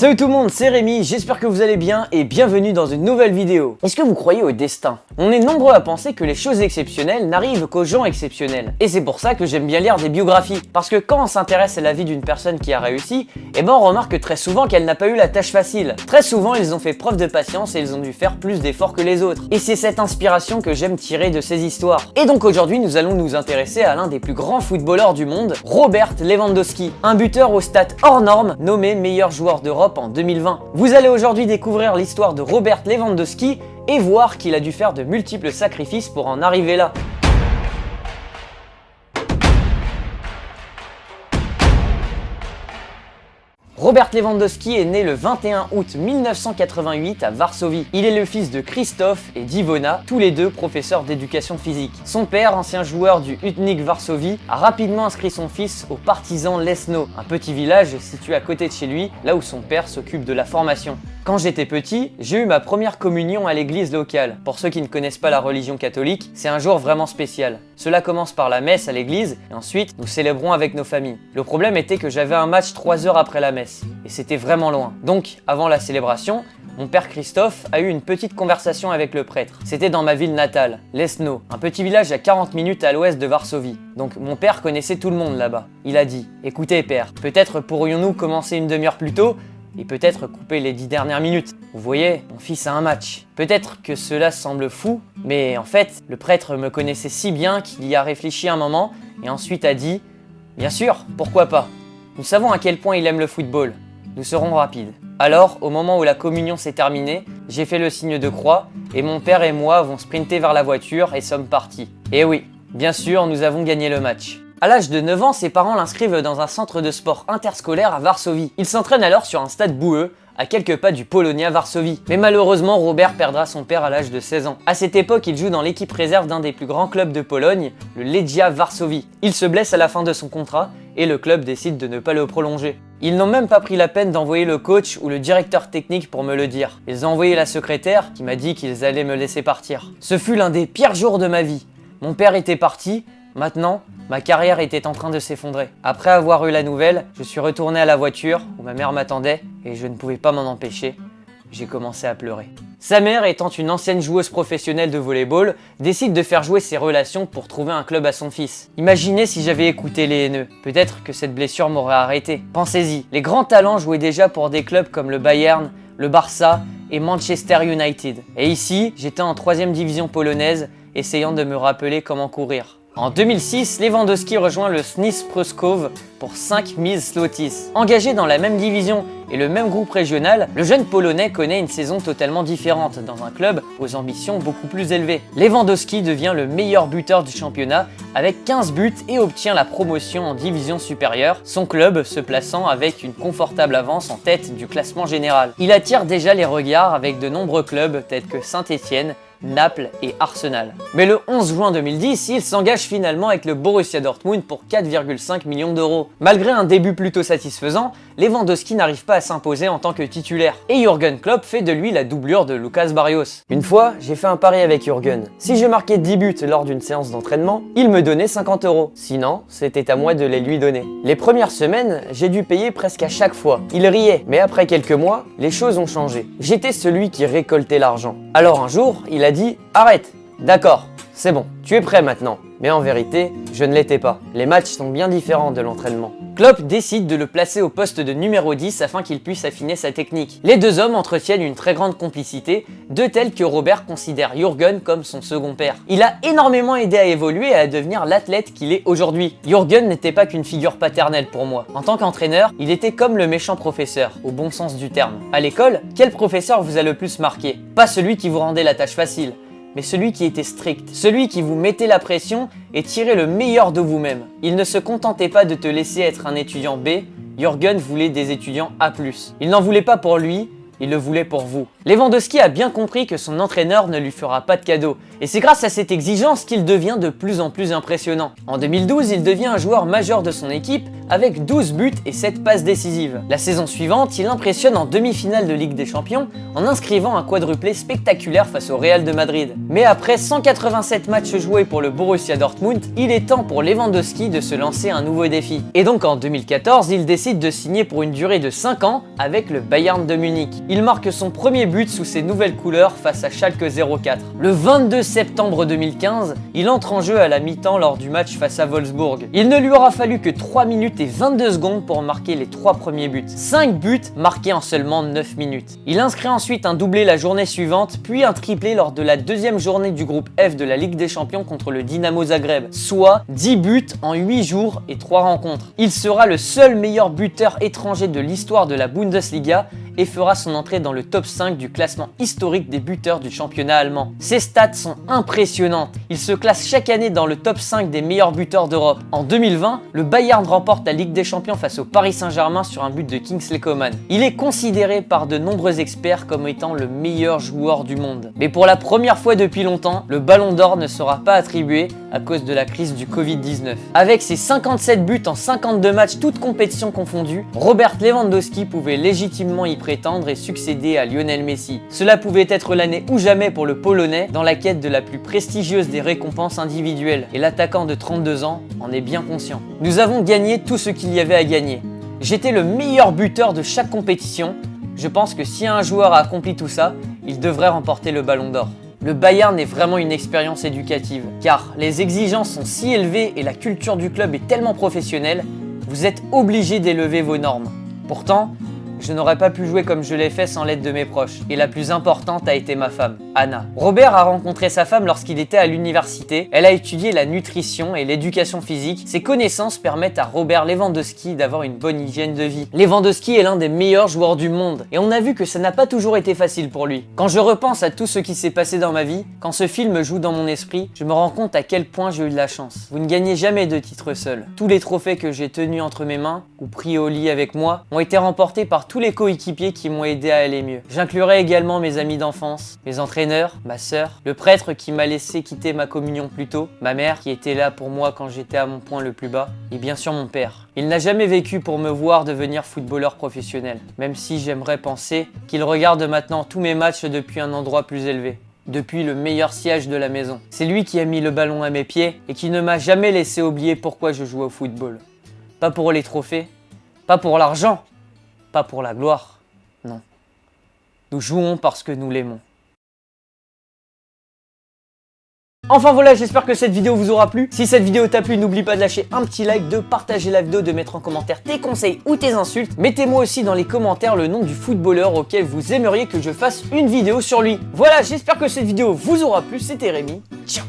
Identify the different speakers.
Speaker 1: Salut tout le monde, c'est Rémi, j'espère que vous allez bien et bienvenue dans une nouvelle vidéo. Est-ce que vous croyez au destin? On est nombreux à penser que les choses exceptionnelles n'arrivent qu'aux gens exceptionnels. Et c'est pour ça que j'aime bien lire des biographies. Parce que quand on s'intéresse à la vie d'une personne qui a réussi, on remarque très souvent qu'elle n'a pas eu la tâche facile. Très souvent, ils ont fait preuve de patience et ils ont dû faire plus d'efforts que les autres. Et c'est cette inspiration que j'aime tirer de ces histoires. Et donc aujourd'hui, nous allons nous intéresser à l'un des plus grands footballeurs du monde, Robert Lewandowski. Un buteur aux stats hors normes, nommé meilleur joueur d'Europe en 2020. Vous allez aujourd'hui découvrir l'histoire de Robert Lewandowski et voir qu'il a dû faire de multiples sacrifices pour en arriver là. Robert Lewandowski est né le 21 août 1988 à Varsovie. Il est le fils de Christophe et d'Ivona, tous les deux professeurs d'éducation physique. Son père, ancien joueur du Hutnik Varsovie, a rapidement inscrit son fils au Partizan Leszno, un petit village situé à côté de chez lui, là où son père s'occupe de la formation. Quand j'étais petit, j'ai eu ma première communion à l'église locale. Pour ceux qui ne connaissent pas la religion catholique, c'est un jour vraiment spécial. Cela commence par la messe à l'église et ensuite nous célébrons avec nos familles. Le problème était que j'avais un match 3 heures après la messe et c'était vraiment loin. Donc, avant la célébration, mon père Christophe a eu une petite conversation avec le prêtre. C'était dans ma ville natale, Leszno, un petit village à 40 minutes à l'ouest de Varsovie. Donc mon père connaissait tout le monde là-bas. Il a dit « Écoutez père, peut-être pourrions-nous commencer une demi-heure plus tôt et peut-être couper les 10 dernières minutes. Vous voyez, mon fils a un match. Peut-être que cela semble fou, mais en fait, le prêtre me connaissait si bien qu'il y a réfléchi un moment et ensuite a dit « Bien sûr, pourquoi pas. Nous savons à quel point il aime le football. Nous serons rapides. » Alors, au moment où la communion s'est terminée, j'ai fait le signe de croix et mon père et moi avons sprinté vers la voiture et sommes partis. Et oui, bien sûr, nous avons gagné le match. À l'âge de 9 ans, ses parents l'inscrivent dans un centre de sport interscolaire à Varsovie. Il s'entraîne alors sur un stade boueux, à quelques pas du Polonia Varsovie. Mais malheureusement, Robert perdra son père à l'âge de 16 ans. À cette époque, il joue dans l'équipe réserve d'un des plus grands clubs de Pologne, le Legia Varsovie. Il se blesse à la fin de son contrat et le club décide de ne pas le prolonger. Ils n'ont même pas pris la peine d'envoyer le coach ou le directeur technique pour me le dire. Ils ont envoyé la secrétaire qui m'a dit qu'ils allaient me laisser partir. Ce fut l'un des pires jours de ma vie. Mon père était parti. Maintenant, ma carrière était en train de s'effondrer. Après avoir eu la nouvelle, je suis retourné à la voiture où ma mère m'attendait et je ne pouvais pas m'en empêcher. J'ai commencé à pleurer. Sa mère, étant une ancienne joueuse professionnelle de volley-ball, décide de faire jouer ses relations pour trouver un club à son fils. Imaginez si j'avais écouté les haineux. Peut-être que cette blessure m'aurait arrêté. Pensez-y, les grands talents jouaient déjà pour des clubs comme le Bayern, le Barça et Manchester United. Et ici, j'étais en 3e division polonaise, essayant de me rappeler comment courir. En 2006, Lewandowski rejoint le Śląsk Pruszków pour 5000 zlotys. Engagé dans la même division et le même groupe régional, le jeune Polonais connaît une saison totalement différente dans un club aux ambitions beaucoup plus élevées. Lewandowski devient le meilleur buteur du championnat avec 15 buts et obtient la promotion en division supérieure, son club se plaçant avec une confortable avance en tête du classement général. Il attire déjà les regards avec de nombreux clubs tels que Saint-Étienne, Naples et Arsenal. Mais le 11 juin 2010, il s'engage finalement avec le Borussia Dortmund pour 4,5 millions d'euros. Malgré un début plutôt satisfaisant, Lewandowski n'arrive pas à s'imposer en tant que titulaire. Et Jürgen Klopp fait de lui la doublure de Lucas Barrios. Une fois, j'ai fait un pari avec Jürgen. Si je marquais 10 buts lors d'une séance d'entraînement, il me donnait 50 euros. Sinon, c'était à moi de les lui donner. Les premières semaines, j'ai dû payer presque à chaque fois. Il riait, mais après quelques mois, les choses ont changé. J'étais celui qui récoltait l'argent. Alors un jour, il a dit « Arrête, d'accord, c'est bon, tu es prêt maintenant ». Mais en vérité, je ne l'étais pas. Les matchs sont bien différents de l'entraînement. Klopp décide de le placer au poste de numéro 10 afin qu'il puisse affiner sa technique. Les deux hommes entretiennent une très grande complicité, de telle que Robert considère Jürgen comme son second père. Il a énormément aidé à évoluer et à devenir l'athlète qu'il est aujourd'hui. Jürgen n'était pas qu'une figure paternelle pour moi. En tant qu'entraîneur, il était comme le méchant professeur, au bon sens du terme. À l'école, quel professeur vous a le plus marqué? Pas celui qui vous rendait la tâche facile, mais celui qui était strict, celui qui vous mettait la pression et tirait le meilleur de vous-même. Il ne se contentait pas de te laisser être un étudiant B, Jürgen voulait des étudiants A+. Il n'en voulait pas pour lui, il le voulait pour vous. Lewandowski a bien compris que son entraîneur ne lui fera pas de cadeau, et c'est grâce à cette exigence qu'il devient de plus en plus impressionnant. En 2012, il devient un joueur majeur de son équipe avec 12 buts et 7 passes décisives. La saison suivante, il impressionne en demi-finale de Ligue des Champions en inscrivant un quadruplé spectaculaire face au Real de Madrid. Mais après 187 matchs joués pour le Borussia Dortmund, il est temps pour Lewandowski de se lancer un nouveau défi. Et donc en 2014, il décide de signer pour une durée de 5 ans avec le Bayern de Munich. Il marque son premier but sous ses nouvelles couleurs face à Schalke 04. Le 22 septembre 2015, il entre en jeu à la mi-temps lors du match face à Wolfsburg. Il ne lui aura fallu que 3 minutes et 22 secondes pour marquer les 3 premiers buts. 5 buts marqués en seulement 9 minutes. Il inscrit ensuite un doublé la journée suivante, puis un triplé lors de la deuxième journée du groupe F de la Ligue des Champions contre le Dynamo Zagreb, soit 10 buts en 8 jours et 3 rencontres. Il sera le seul meilleur buteur étranger de l'histoire de la Bundesliga et fera son entrée dans le top 5 du classement historique des buteurs du championnat allemand. Ses stats sont impressionnantes. Il se classe chaque année dans le top 5 des meilleurs buteurs d'Europe. En 2020, le Bayern remporte la Ligue des Champions face au Paris Saint-Germain sur un but de Kingsley Coman. Il est considéré par de nombreux experts comme étant le meilleur joueur du monde. Mais pour la première fois depuis longtemps, le Ballon d'Or ne sera pas attribué à cause de la crise du Covid-19. Avec ses 57 buts en 52 matchs, toutes compétitions confondues, Robert Lewandowski pouvait légitimement y prétendre et succéder à Lionel Messi. Cela pouvait être l'année ou jamais pour le Polonais dans la quête de la plus prestigieuse des récompenses individuelles. Et l'attaquant de 32 ans en est bien conscient. Nous avons gagné tout ce qu'il y avait à gagner. J'étais le meilleur buteur de chaque compétition. Je pense que si un joueur a accompli tout ça, il devrait remporter le Ballon d'Or. Le Bayern est vraiment une expérience éducative, car les exigences sont si élevées et la culture du club est tellement professionnelle, vous êtes obligé d'élever vos normes. Pourtant, je n'aurais pas pu jouer comme je l'ai fait sans l'aide de mes proches. Et la plus importante a été ma femme, Anna. Robert a rencontré sa femme lorsqu'il était à l'université. Elle a étudié la nutrition et l'éducation physique. Ses connaissances permettent à Robert Lewandowski d'avoir une bonne hygiène de vie. Lewandowski est l'un des meilleurs joueurs du monde. Et on a vu que ça n'a pas toujours été facile pour lui. Quand je repense à tout ce qui s'est passé dans ma vie, quand ce film joue dans mon esprit, je me rends compte à quel point j'ai eu de la chance. Vous ne gagnez jamais de titre seul. Tous les trophées que j'ai tenus entre mes mains, ou pris au lit avec moi, ont été remportés par tous les coéquipiers qui m'ont aidé à aller mieux. J'inclurai également mes amis d'enfance, mes entraîneurs, ma sœur, le prêtre qui m'a laissé quitter ma communion plus tôt, ma mère qui était là pour moi quand j'étais à mon point le plus bas, et bien sûr mon père. Il n'a jamais vécu pour me voir devenir footballeur professionnel, même si j'aimerais penser qu'il regarde maintenant tous mes matchs depuis un endroit plus élevé. Depuis le meilleur siège de la maison. C'est lui qui a mis le ballon à mes pieds et qui ne m'a jamais laissé oublier pourquoi je jouais au football. Pas pour les trophées, pas pour l'argent, pas pour la gloire, non. Nous jouons parce que nous l'aimons. Enfin voilà, j'espère que cette vidéo vous aura plu. Si cette vidéo t'a plu, n'oublie pas de lâcher un petit like, de partager la vidéo, de mettre en commentaire tes conseils ou tes insultes. Mettez-moi aussi dans les commentaires le nom du footballeur auquel vous aimeriez que je fasse une vidéo sur lui. Voilà, j'espère que cette vidéo vous aura plu. C'était Rémi. Ciao.